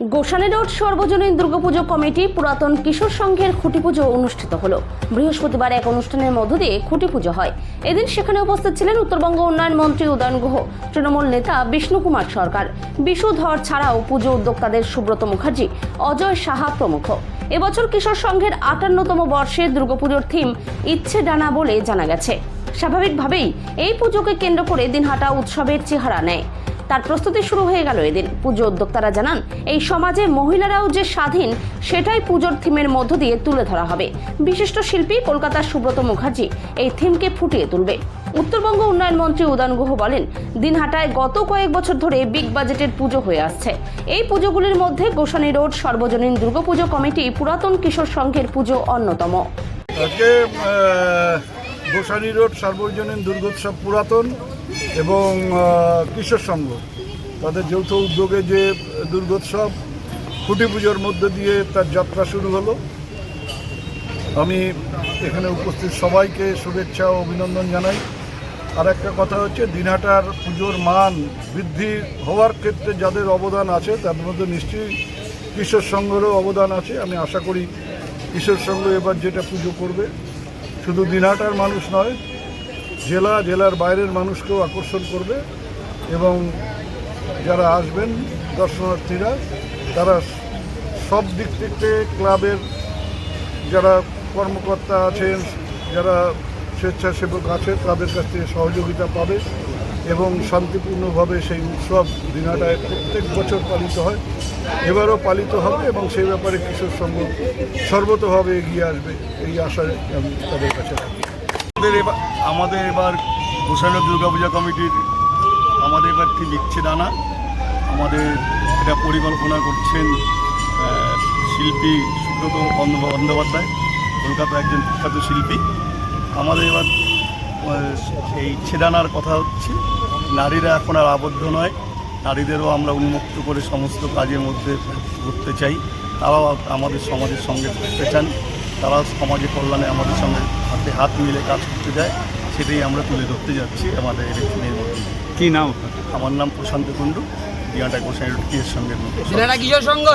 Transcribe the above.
Gosani road সর্বজনীন Durga Puja committee পুরাতন কিশোর সংঘের খুঁটি পুজো অনুষ্ঠিত হলো। বৃহস্পতিবার এক অনুষ্ঠানের মধ্য দিয়ে খুঁটি পুজো হয়। এদিন সেখানে উপস্থিত ছিলেন উত্তরবঙ্গ উন্নয়ন মন্ত্রী উদয়ন গুহ, তৃণমূল নেতা বিষ্ণু কুমার সরকার, বিশু ধর ছাড়াও পুজো উদ্যোক্তাদের সুব্রত মুখার্জি, অজয় সাহা প্রমুখ। এবছর কিশোর সংঘের ৫৮তম বর্ষের দুর্গাপুজোর থিম ইচ্ছে ডানা বলে জানা গেছে। স্বাভাবিকভাবেই এই পুজোকে কেন্দ্র করে দিনহাটা উৎসবের চেহারা নেয়। তার প্রস্তুতি শুরু হয়ে গেল এদিন। পুজো উদ্যোক্তারা জানান, এই সমাজে মহিলারাও যে স্বাধীন সেটাই পুজোর থিমের মধ্য দিয়ে তুলে ধরা হবে। বিশিষ্ট শিল্পী কলকাতার সুব্রত মুখার্জি এই থিমকে ফুটিয়ে তুলবে। উত্তরবঙ্গ উন্নয়ন মন্ত্রী উদয়ন গুহ বলেন, দিনহাটায় গত কয়েক বছর ধরে বিগ বাজেটের পুজো হয়ে আসছে। এই পুজোগুলির মধ্যে গোসানি রোড সর্বজনীন দুর্গাপুজো কমিটি পুরাতন কিশোর সংঘের পুজো অন্যতম। আজকে গোসানি রোড সার্বজনীন দুর্গোৎসব পুরাতন এবং কিশোর সংঘ তাদের যৌথ উদ্যোগে যে দুর্গোৎসব খুঁটি পুজোর মধ্য দিয়ে তার যাত্রা শুরু হলো। আমি এখানে উপস্থিত সবাইকে শুভেচ্ছা ও অভিনন্দন জানাই। আর একটা কথা হচ্ছে, দিনহাটার পুজোর মান বৃদ্ধি হওয়ার ক্ষেত্রে যাদের অবদান আছে তার মধ্যে নিশ্চয়ই কিশোর সংঘেরও অবদান আছে। আমি আশা করি কিশোর সংঘ এবার যেটা পুজো করবে শুধু দিনহাটার মানুষ নয়, জেলার বাইরের মানুষকেও আকর্ষণ করবে এবং যারা আসবেন দর্শনার্থীরা তারা সব দিক থেকে ক্লাবের যারা কর্মকর্তা আছেন, যারা স্বেচ্ছাসেবক আছে তাদের কাছ থেকে সহযোগিতা পাবে এবং শান্তিপূর্ণভাবে সেই উৎসব দিনহাটায় প্রত্যেক বছর পালিত হয়, এবারও পালিত হবে এবং সেই ব্যাপারে কিশোর সংঘ সর্বতভাবে এগিয়ে আসবে এই আশায় আমি তাদের কাছে রাখি। আমাদের এবার গোসানি দুর্গাপূজা কমিটির আমাদের এবার থিম ইচ্ছে ডানা। আমাদের এটা পরিকল্পনা করছেন শিল্পী সুব্রত বন্দ্যোপাধ্যায়, কলকাতার একজন বিখ্যাত শিল্পী। আমাদের এবার এই ইচ্ছে ডানার কথা হচ্ছে, নারীরা এখন আর আবদ্ধ নয়, নারীদেরও আমরা উন্মুক্ত করে সমস্ত কাজের মধ্যে করতে চাই। তারাও আমাদের সমাজের সঙ্গে থাকতে চান, তারাও সমাজের কল্যাণে আমাদের সঙ্গে হাতে হাত মিলে কাজ করতে যায়। সেটাই আমরা তুলে ধরতে যাচ্ছি আমাদের ইলেকশনের মধ্যে। কী নাম? আমার নাম প্রশান্ত কুণ্ডু, দিনহাটা গোসানি রোড কিশোর সংঘের মধ্যে। কিশোর সংঘ